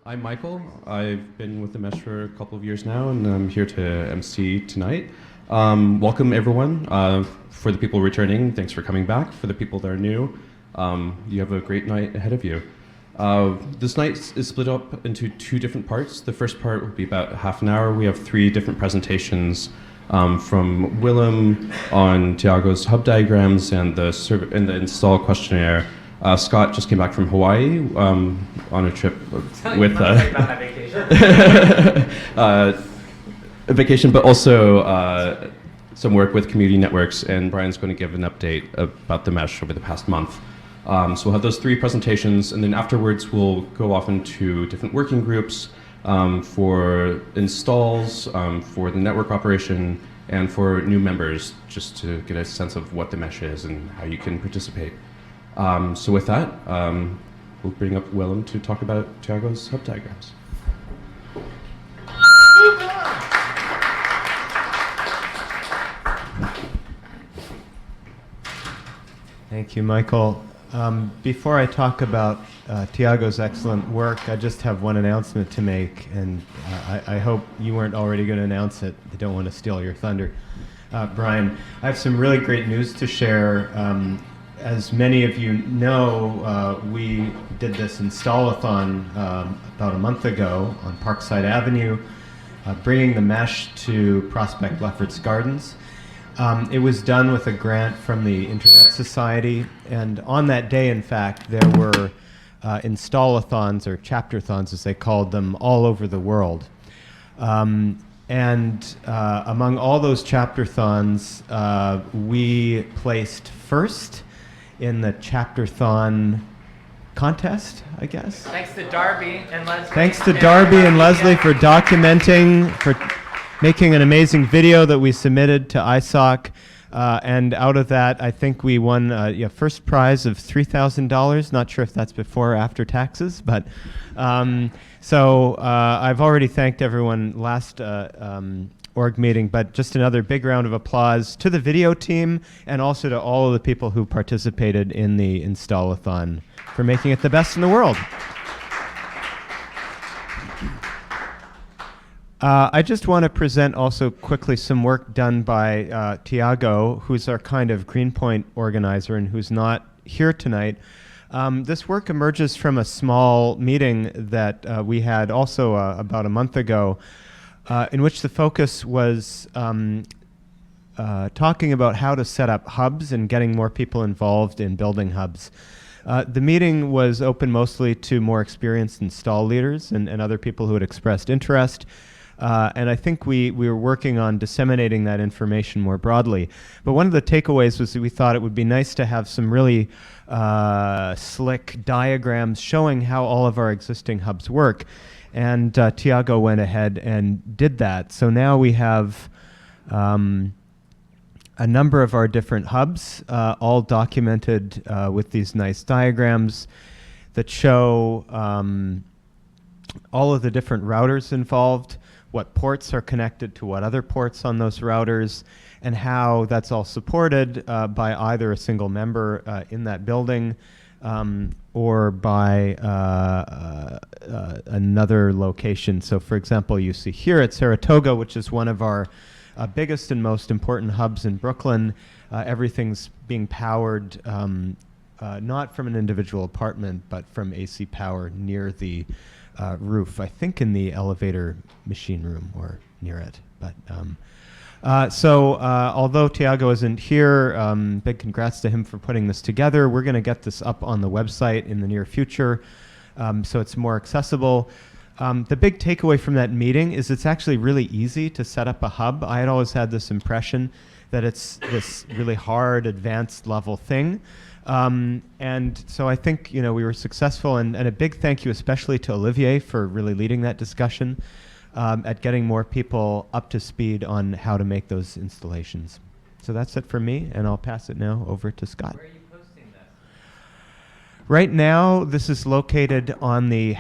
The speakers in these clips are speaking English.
I'm Michael. I've been with the Mesh for a couple of years now, and I'm here to MC tonight. Welcome, everyone. For the people returning, thanks for coming back. For the people that are new, you have a great night ahead of you. This night is split up into two different parts. The first part will be about half an hour. We have three different presentations from Willem on Tiago's hub diagrams and the install questionnaire. Scott just came back from Hawaii on a trip with a vacation, but also some work with community networks. And Brian's going to give an update about the mesh over the past month. So we'll have those three presentations, and then afterwards we'll go off into different working groups for installs, for the network operation, and for new members, just to get a sense of what the mesh is and how you can participate. So with that, we'll bring up Willem to talk about Tiago's hub diagrams. Thank you, Michael. Before I talk about Tiago's excellent work, I just have one announcement to make, and I hope you weren't already going to announce it. I don't want to steal your thunder. Brian, I have some really great news to share. As many of you know, we did this install-a-thon about a month ago on Parkside Avenue, bringing the mesh to Prospect Lefferts Gardens. It was done with a grant from the Internet Society, and on that day, in fact, there were install-a-thons, or chapter-thons as they called them, all over the world. And among all those chapter-thons, we placed first in the chapter-thon contest, I guess. Thanks to Darby and Leslie. Thanks to Darby and Leslie for documenting, for making an amazing video that we submitted to ISOC. And out of that, I think we won a first prize of $3,000. Not sure if that's before or after taxes, but so I've already thanked everyone last org meeting, but just another big round of applause to the video team and also to all of the people who participated in the install-a-thon for making it the best in the world. I just want to present also quickly some work done by Tiago, who's our kind of Greenpoint organizer and who's not here tonight. This work emerges from a small meeting that we had also about a month ago, in which the focus was talking about how to set up hubs and getting more people involved in building hubs. The meeting was open mostly to more experienced install leaders and other people who had expressed interest. And I think we were working on disseminating that information more broadly. But one of the takeaways was that we thought it would be nice to have some really slick diagrams showing how all of our existing hubs work. And Tiago went ahead and did that. So now we have a number of our different hubs, all documented with these nice diagrams that show all of the different routers involved, what ports are connected to what other ports on those routers, and how that's all supported by either a single member in that building or by another location. So for example, you see here at Saratoga, which is one of our biggest and most important hubs in Brooklyn, everything's being powered not from an individual apartment, but from AC power near the roof, I think in the elevator machine room or near it. But although Tiago isn't here, big congrats to him for putting this together. We're going to get this up on the website in the near future, so it's more accessible. The big takeaway from that meeting is it's actually really easy to set up a hub. I had always had this impression that it's this really hard, advanced level thing. And so I think we were successful, and a big thank you especially to Olivier for really leading that discussion at getting more people up to speed on how to make those installations. So that's it for me, and I'll pass it now over to Scott. Where are you posting this? Right now, this is located on the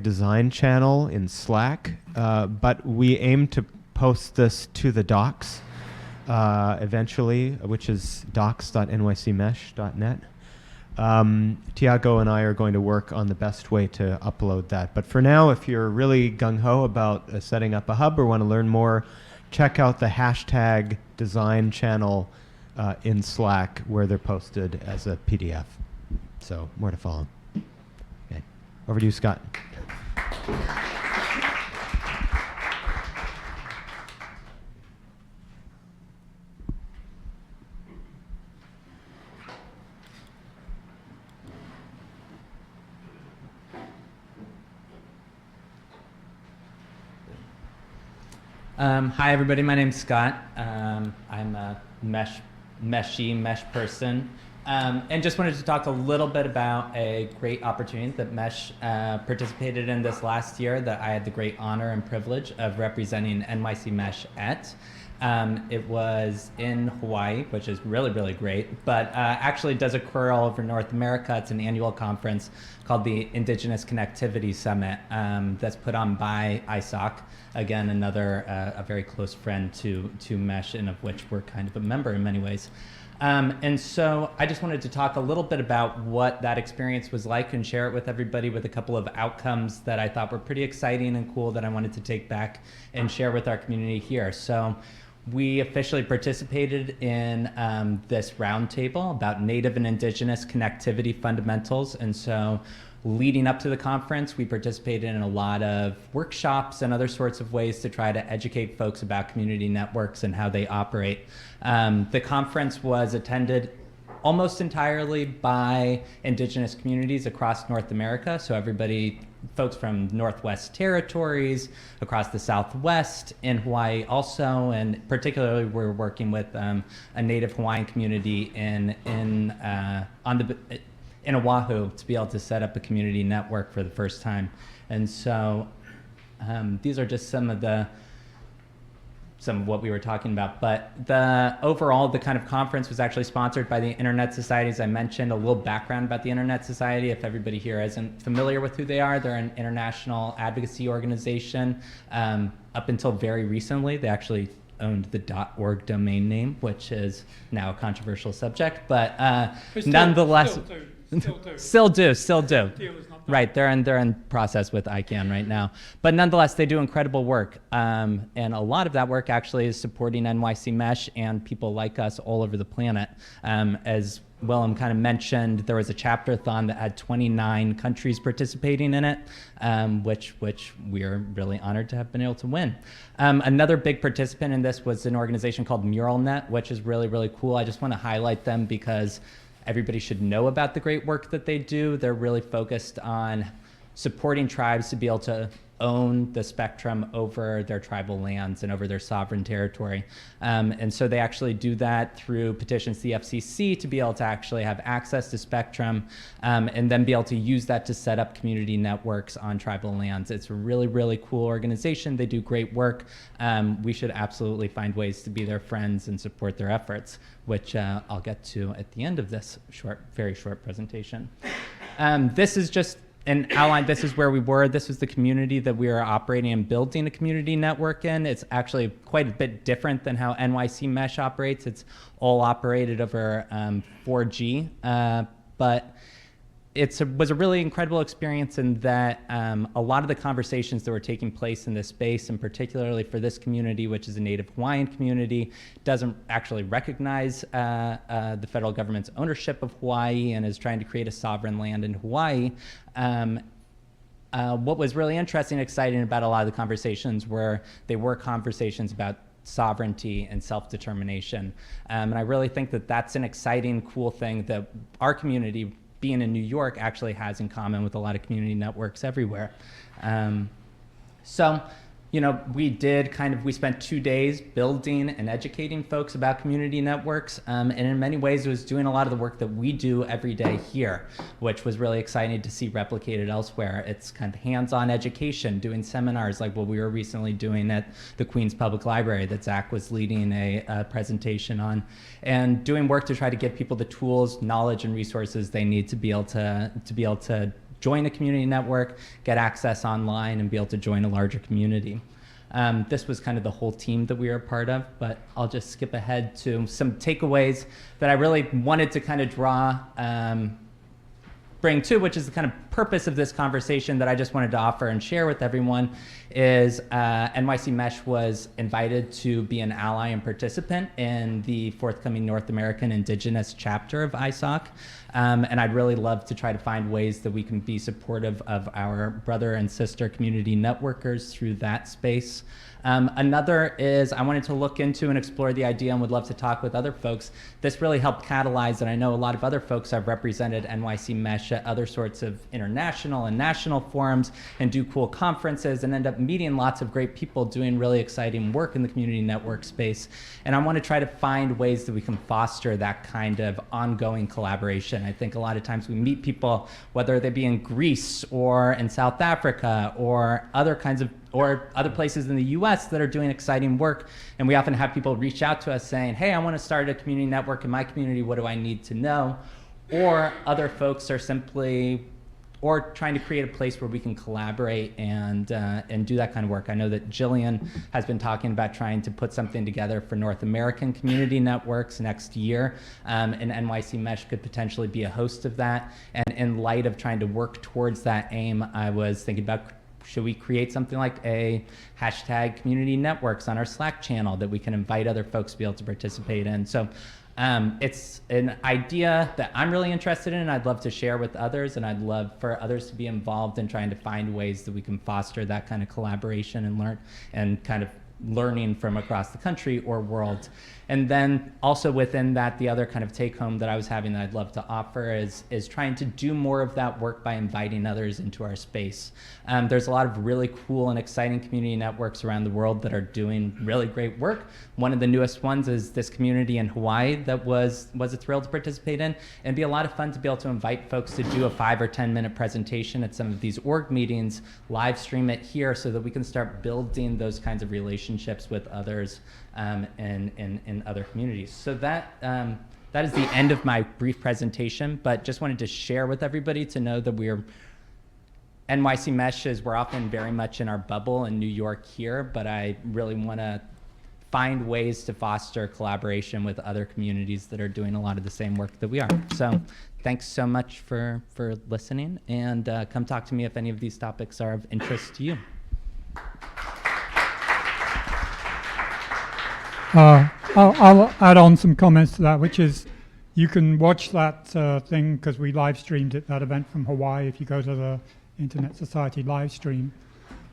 #design channel in Slack, but we aim to post this to the docs eventually, which is docs.nycmesh.net. Tiago and I are going to work on the best way to upload that. But for now, if you're really gung-ho about setting up a hub or want to learn more, check out the hashtag design channel in Slack where they're posted as a PDF. So more to follow. Okay. Over to you, Scott. Hi, everybody. My name's Scott. I'm a mesh person. And just wanted to talk a little bit about a great opportunity that Mesh participated in this last year that I had the great honor and privilege of representing NYC Mesh at. It was in Hawaii, which is really, really great, but actually does occur all over North America. It's an annual conference called the Indigenous Connectivity Summit that's put on by ISOC. Again, another a very close friend to Mesh, and of which we're kind of a member in many ways. And so I just wanted to talk a little bit about what that experience was like and share it with everybody with a couple of outcomes that I thought were pretty exciting and cool that I wanted to take back and share with our community here. So we officially participated in this roundtable about Native and Indigenous connectivity fundamentals. And so leading up to the conference, we participated in a lot of workshops and other sorts of ways to try to educate folks about community networks and how they operate. The conference was attended almost entirely by Indigenous communities across North America. So everybody, folks from Northwest Territories, across the Southwest, in Hawaii also, and particularly we're working with a Native Hawaiian community in Oahu to be able to set up a community network for the first time. And so these are just some of what we were talking about. But overall, the kind of conference was actually sponsored by the Internet Society, as I mentioned. A little background about the Internet Society, if everybody here isn't familiar with who they are. They're an international advocacy organization. Up until very recently, they actually owned the .org domain name, which is now a controversial subject, but nonetheless, still do. Right, they're in process with ICANN right now. But nonetheless, they do incredible work. And a lot of that work actually is supporting NYC Mesh and people like us all over the planet. As Willem kind of mentioned, there was a chapter-a-thon that had 29 countries participating in it, which we're really honored to have been able to win. Another big participant in this was an organization called MuralNet, which is really, really cool. I just want to highlight them because everybody should know about the great work that they do. They're really focused on supporting tribes to be able to own the spectrum over their tribal lands and over their sovereign territory. And so they actually do that through petitions to the FCC to be able to actually have access to spectrum and then be able to use that to set up community networks on tribal lands. It's a really, really cool organization. They do great work. We should absolutely find ways to be their friends and support their efforts, which I'll get to at the end of this very short presentation. This is just an outline. This is where we were. This was the community that we are operating and building a community network in. It's actually quite a bit different than how NYC Mesh operates. It's all operated over 4G, but it was a really incredible experience in that a lot of the conversations that were taking place in this space, and particularly for this community, which is a Native Hawaiian community, doesn't actually recognize the federal government's ownership of Hawaii and is trying to create a sovereign land in Hawaii. What was really interesting and exciting about a lot of the conversations were conversations about sovereignty and self-determination. And I really think that that's an exciting, cool thing that our community, being in New York, actually has in common with a lot of community networks everywhere. So, you know, we spent 2 days building and educating folks about community networks, and in many ways it was doing a lot of the work that we do every day here, which was really exciting to see replicated elsewhere. It's kind of hands-on education, doing seminars like what we were recently doing at the Queens Public Library that Zach was leading a presentation on, and doing work to try to give people the tools, knowledge, and resources they need to be able to join a community network, get access online, and be able to join a larger community. This was kind of the whole team that we were a part of, but I'll just skip ahead to some takeaways that I really wanted to kind of draw bring too, which is the kind of purpose of this conversation that I just wanted to offer and share with everyone, is NYC Mesh was invited to be an ally and participant in the forthcoming North American Indigenous chapter of ISOC. And I'd really love to try to find ways that we can be supportive of our brother and sister community networkers through that space. Another is I wanted to look into and explore the idea and would love to talk with other folks. This really helped catalyze, and I know a lot of other folks have represented NYC Mesh at other sorts of international and national forums and do cool conferences and end up meeting lots of great people doing really exciting work in the community network space. And I want to try to find ways that we can foster that kind of ongoing collaboration. I think a lot of times we meet people, whether they be in Greece or in South Africa or other places in the US that are doing exciting work. And we often have people reach out to us saying, hey, I want to start a community network in my community. What do I need to know? Or other folks are simply trying to create a place where we can collaborate and do that kind of work. I know that Jillian has been talking about trying to put something together for North American community networks next year, and NYC Mesh could potentially be a host of that. And in light of trying to work towards that aim, I was thinking about, should we create something like a hashtag community networks on our Slack channel that we can invite other folks to be able to participate in? So it's an idea that I'm really interested in and I'd love to share with others, and I'd love for others to be involved in trying to find ways that we can foster that kind of collaboration and learn and kind of learning from across the country or world. And then also within that, the other kind of take home that I was having that I'd love to offer is trying to do more of that work by inviting others into our space. There's a lot of really cool and exciting community networks around the world that are doing really great work. One of the newest ones is this community in Hawaii that was a thrill to participate in. And it'd be a lot of fun to be able to invite folks to do a 5 or 10 minute presentation at some of these org meetings, live stream it here so that we can start building those kinds of relationships with others in other communities. So that is the end of my brief presentation, but just wanted to share with everybody to know that NYC Mesh we're often very much in our bubble in New York here, but I really want to find ways to foster collaboration with other communities that are doing a lot of the same work that we are. So thanks so much for listening, and come talk to me if any of these topics are of interest to you. I'll add on some comments to that, which is you can watch that thing because we live streamed it, that event from Hawaii, if you go to the Internet Society Livestream.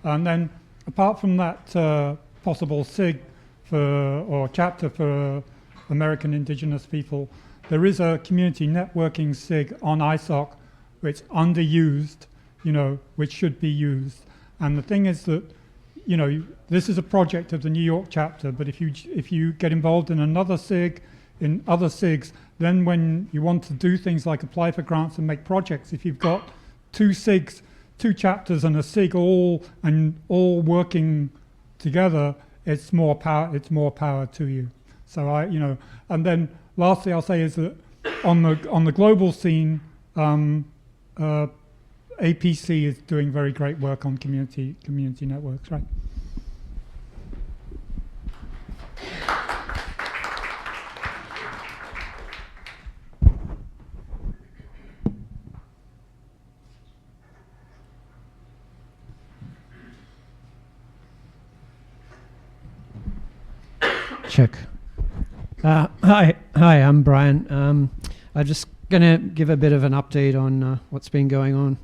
And then apart from that possible SIG or chapter for American Indigenous people, there is a community networking SIG on ISOC which is underused, which should be used. And the thing is that this is a project of the New York chapter, but if you get involved in another SIG, in other SIGs, then when you want to do things like apply for grants and make projects, if you've got 2 SIGs, 2 chapters and a SIG all working together, it's more power to you. So and then lastly I'll say is that on the global scene, APC is doing very great work on community networks, right? Check. Hi, I'm Brian. I'm just going to give a bit of an update on what's been going on.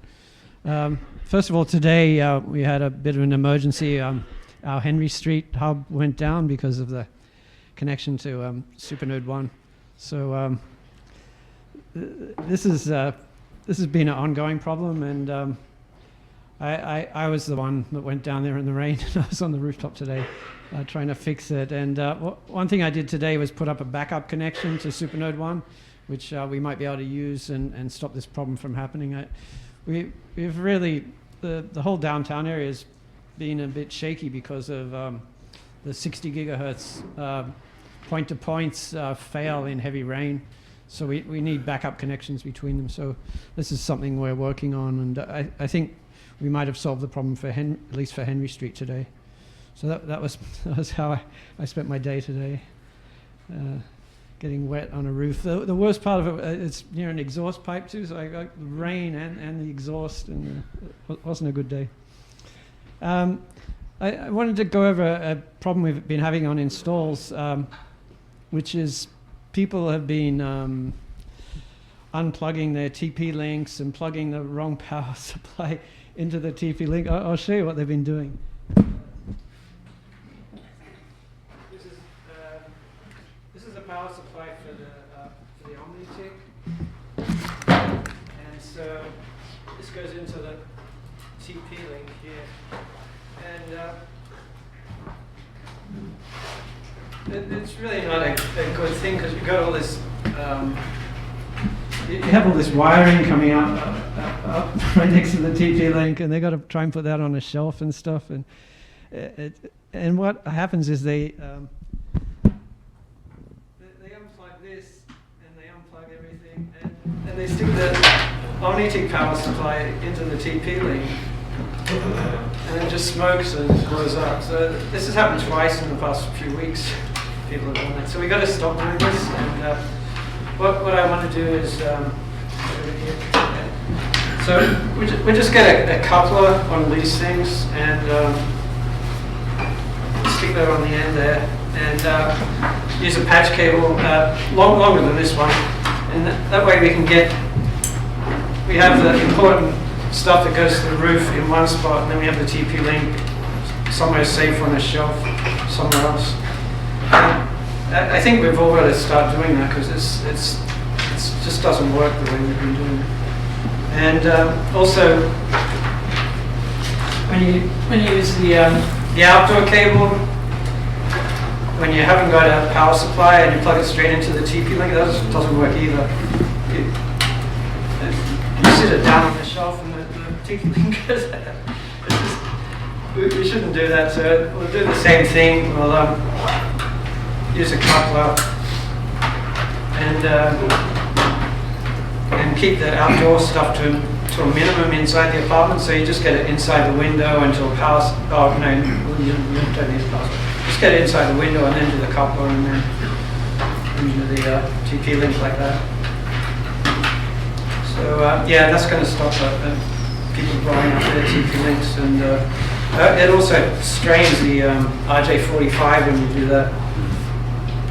First of all, today we had a bit of an emergency. Our Henry Street hub went down because of the connection to Supernode 1. So this has been an ongoing problem, and I was the one that went down there in the rain. I was on the rooftop today trying to fix it. And one thing I did today was put up a backup connection to Supernode 1, which we might be able to use and stop this problem from happening. We've really, the whole downtown area has been a bit shaky because of the 60 gigahertz point-to-points fail in heavy rain. So we need backup connections between them. So this is something we're working on, and I think we might have solved the problem for at least for Henry Street today. So that was how I spent my day today. getting wet on a roof. The worst part of it, it's near an exhaust pipe too, so I got the rain and the exhaust, and it wasn't a good day. I wanted to go over a problem we've been having on installs, which is people have been unplugging their TP links and plugging the wrong power supply into the TP link. I'll show you what they've been doing. This is a power supply for the OmniTick, and so this goes into the TP link here, and it's really not a good thing because you've got all this. You have all this wiring coming up right next to the TP link, and they've got to try and put that on a shelf and stuff. And what happens is they unplug this and they unplug everything, and they stick the OmniTick power supply into the TP link, and it just smokes and blows up. So this has happened twice in the past few weeks. People have done that. So we got to stop doing this. And what I want to do is, so we just get a coupler on these things and stick that on the end there, and use a patch cable longer than this one, and that way we have the important stuff that goes to the roof in one spot, and then we have the TP link somewhere safe on a shelf somewhere else. I think we've all got to start doing that because it just doesn't work the way we've been doing it. And also, when you use the outdoor cable, when you haven't got a power supply and you plug it straight into the TP link, that doesn't work either. You sit it down on the shelf and the TP link goes out. We shouldn't do that, so we'll do the same thing. We'll use a coupler and keep the outdoor stuff to a minimum inside the apartment. So you just get it inside the window until power. Oh no, you don't need power. Just get it inside the window and then do the coupler and then do the TP link like that. So yeah, that's going to stop people blowing up their TP links, and it also strains the RJ45 when you do that.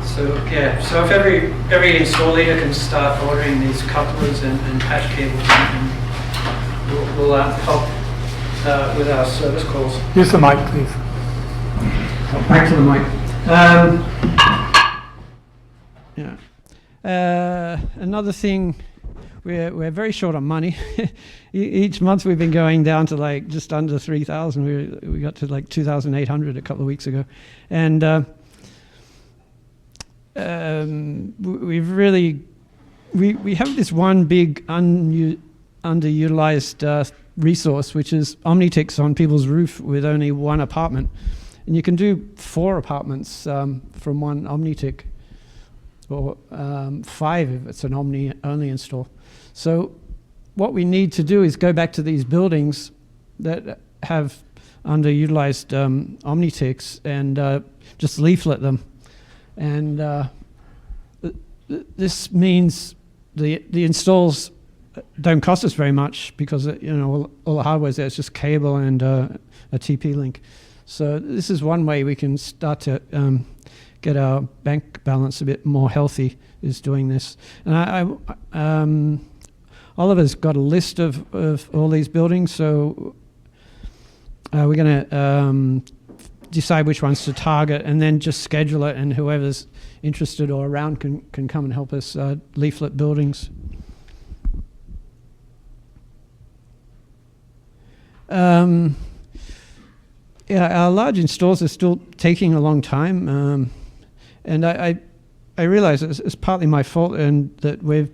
So yeah, so if every install leader can start ordering these couplers and patch cables, and we'll help with our service calls. Use the mic, please. Back to the mic. Yeah. Another thing, we're very short on money. Each month we've been going down to like just under 3,000. We got to like 2,800 a couple of weeks ago, and we've really we have this one big underutilized resource, which is OmniTicks on people's roof with only one apartment, and you can do 4 apartments from one OmniTick, or 5 if it's an Omni only install. So what we need to do is go back to these buildings that have underutilized OmniTicks and just leaflet them. And this means the installs don't cost us very much because all the hardware's there. It's just cable and a TP link. So this is one way we can start to get our bank balance a bit more healthy, is doing this. And Oliver's got a list of all these buildings, so we're going to decide which ones to target and then just schedule it, and whoever's interested or around can come and help us leaflet buildings. Yeah, our large installs are still taking a long time, and I realize it's partly my fault, and that we're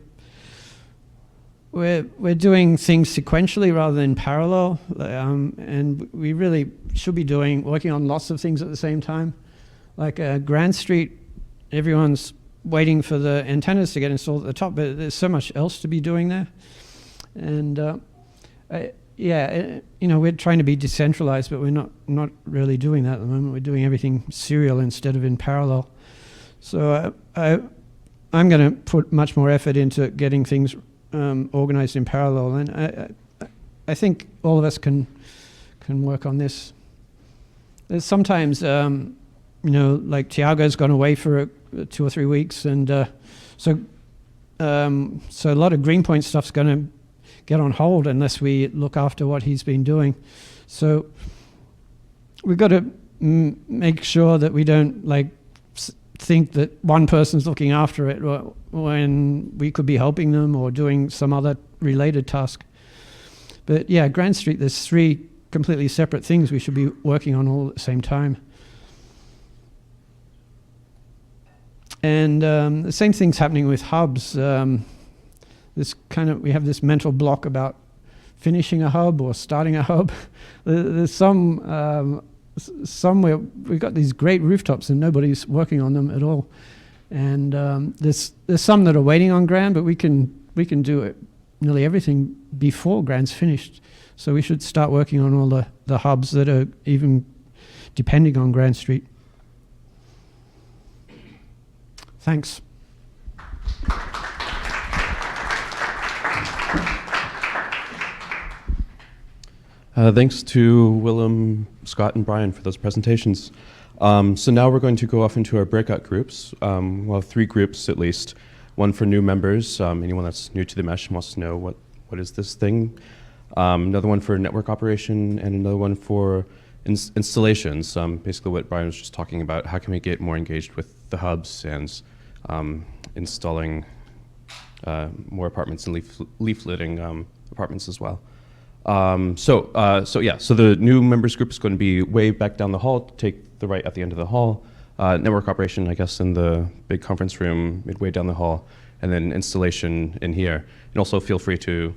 doing things sequentially rather than parallel, and we really should be working on lots of things at the same time. Like Grand Street, everyone's waiting for the antennas to get installed at the top, but there's so much else to be doing there. And yeah, we're trying to be decentralized, but we're not really doing that at the moment. We're doing everything serial instead of in parallel. So I I'm going to put much more effort into getting things organized in parallel, and I think all of us can work on this. There's sometimes, like Tiago's gone away for 2 or 3 weeks, and so a lot of Greenpoint stuff's going to get on hold unless we look after what he's been doing. So we've got to make sure that we don't think that one person's looking after it when we could be helping them or doing some other related task. But yeah, Grand Street, there's 3 completely separate things we should be working on all at the same time. And the same thing's happening with hubs. We have this mental block about finishing a hub or starting a hub. There's somewhere we've got these great rooftops and nobody's working on them at all. And there's some that are waiting on Grand, but we can do it, nearly everything before Grand's finished. So we should start working on all the hubs that are even depending on Grand Street. Thanks. Thanks to Willem, Scott, and Brian for those presentations. So now we're going to go off into our breakout groups. We'll have 3 groups at least. One for new members, anyone that's new to the mesh and wants to know what is this thing. Another one for network operation, and another one for installations. Basically what Brian was just talking about, how can we get more engaged with the hubs and installing more apartments and leafletting apartments as well. So the new members group is going to be way back down the hall, take the right at the end of the hall. Network operation, I guess, in the big conference room midway down the hall, and then installation in here. And also feel free to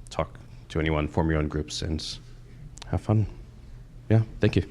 talk to anyone, form your own groups, and have fun. Yeah, thank you.